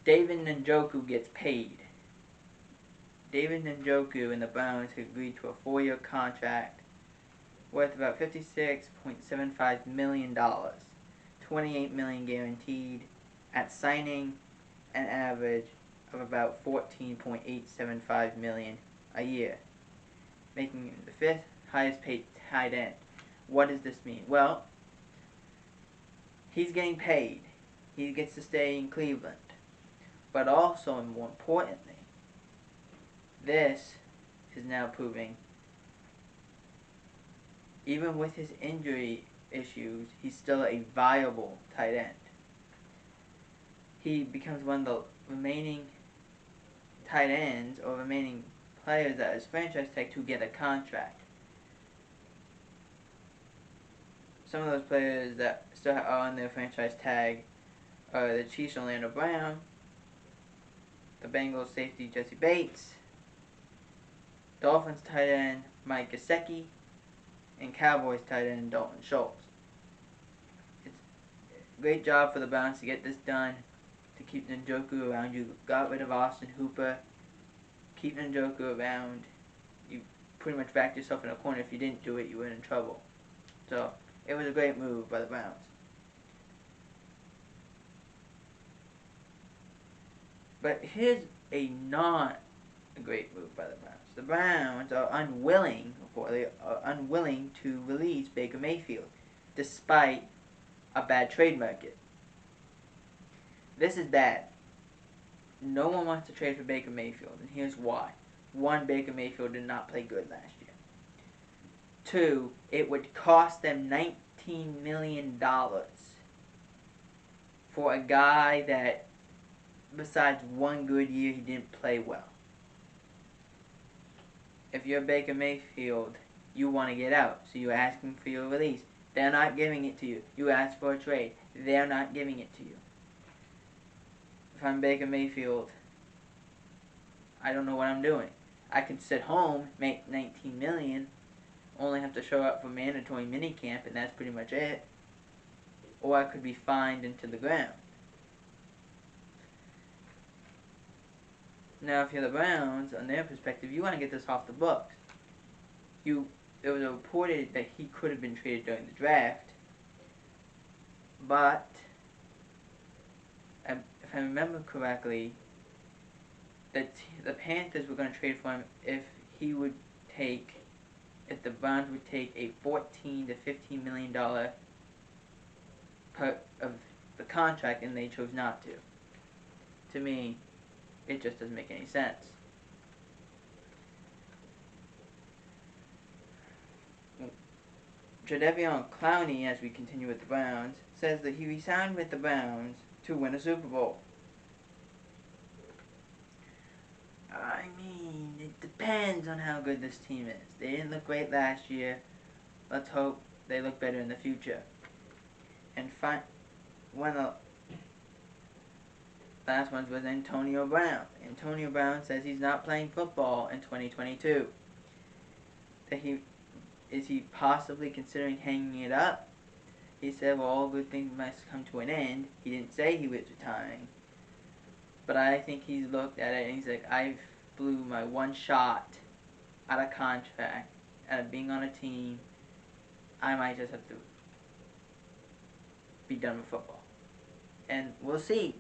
David Njoku gets paid. David Njoku and the Browns agreed to a 4-year contract worth about $56.75 million, $28 million guaranteed, at signing an average of about $14.875 million a year, making him the 5th highest paid tight end. What does this mean? Well, he's getting paid. He gets to stay in Cleveland. But also, and more importantly, this is now proving, even with his injury issues, he's still a viable tight end. He becomes one of the remaining tight ends or remaining players that is franchise tag to get a contract. Some of those players that still are on their franchise tag are the Chiefs' Orlando Brown, the Bengals safety Jesse Bates, Dolphins tight end Mike Gesicki, and Cowboys tight end Dalton Schultz. It's a great job for the Browns to get this done, to keep Njoku around. You got rid of Austin Hooper. Keep Njoku around. You pretty much backed yourself in a corner. If you didn't do it, you were in trouble. So, it was a great move by the Browns. But here's a not a great move by the Browns. The Browns are unwilling to release Baker Mayfield, despite a bad trade market. This is bad. No one wants to trade for Baker Mayfield, and here's why. 1, Baker Mayfield did not play good last year. 2, it would cost them $19 million for a guy that, besides one good year, he didn't play well. If you're Baker Mayfield, you want to get out, so you're asking for your release. They're not giving it to you. You ask for a trade. They're not giving it to you. If I'm Baker Mayfield, I don't know what I'm doing. I can sit home, make $19 million, only have to show up for mandatory minicamp, and that's pretty much it. Or I could be fined into the ground. Now, if you're the Browns, on their perspective, you want to get this off the books. It was reported that he could have been traded during the draft, but if I remember correctly, the Panthers were going to trade for him if the Browns would take a $14 to $15 million part of the contract, and they chose not to. To me, it just doesn't make any sense. Jadeveon Clowney, as we continue with the Browns, says that he resigned with the Browns to win a Super Bowl. I mean, it depends on how good this team is. They didn't look great last year. Let's hope they look better in the future. And one of the last ones was Antonio Brown. Antonio Brown says he's not playing football in 2022. Is he possibly considering hanging it up? He said, well, all good things must come to an end. He didn't say he was retiring. But I think he's looked at it and he's like, I blew my one shot out of contract, out of being on a team. I might just have to be done with football. And we'll see.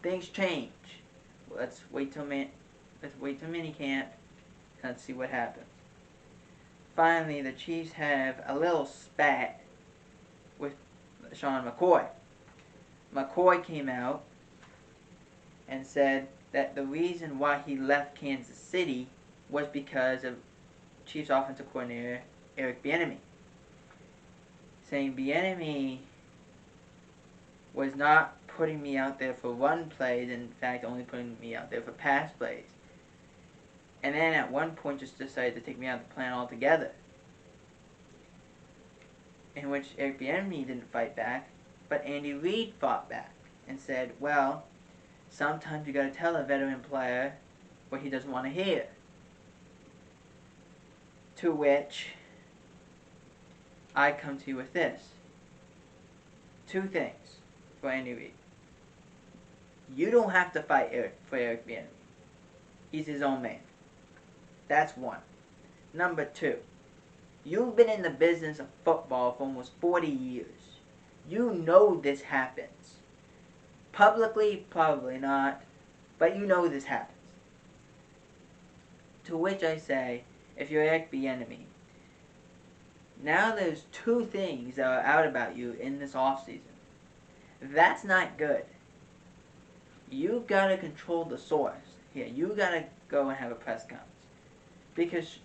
Things change. Let's wait till minicamp and let's see what happens. Finally, the Chiefs have a little spat with Sean McCoy. McCoy came out and said that the reason why he left Kansas City was because of Chiefs offensive coordinator Eric Bieniemy, saying Bieniemy was not putting me out there for run plays, in fact only putting me out there for pass plays. And then at one point just decided to take me out of the plan altogether, in which Eric Bieniemy didn't fight back, but Andy Reid fought back and said, well, sometimes you gotta tell a veteran player what he doesn't want to hear. To which I come to you with this. 2 things for Andy Reid. You don't have to fight for Eric Bieniemy. He's his own man. That's one. Number two, you've been in the business of football for almost 40 years. You know this happens. Publicly, probably not, but you know this happens. To which I say, if you're Eric Bieniemy, now there's two things that are out about you in this offseason. That's not good. You gotta control the source here. You gotta go and have a press conference. Because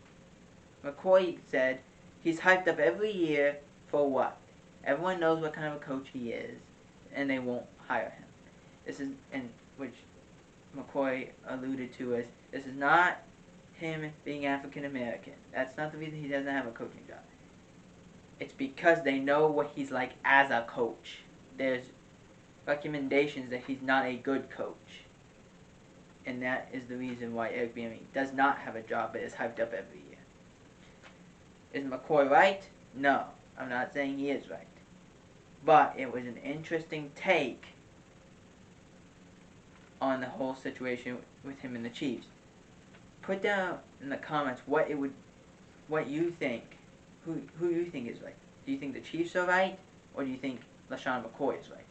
McCoy said he's hyped up every year for what? Everyone knows what kind of a coach he is, and they won't hire him. This is, and which McCoy alluded to as, this is not him being African American. That's not the reason he doesn't have a coaching job. It's because they know what he's like as a coach. There's recommendations that he's not a good coach. And that is the reason why Eric Bieniemy does not have a job but is hyped up every year. Is McCoy right? No. I'm not saying he is right. But it was an interesting take on the whole situation with him and the Chiefs. Put down in the comments what you think, who you think is right. Do you think the Chiefs are right, or do you think LaShawn McCoy is right?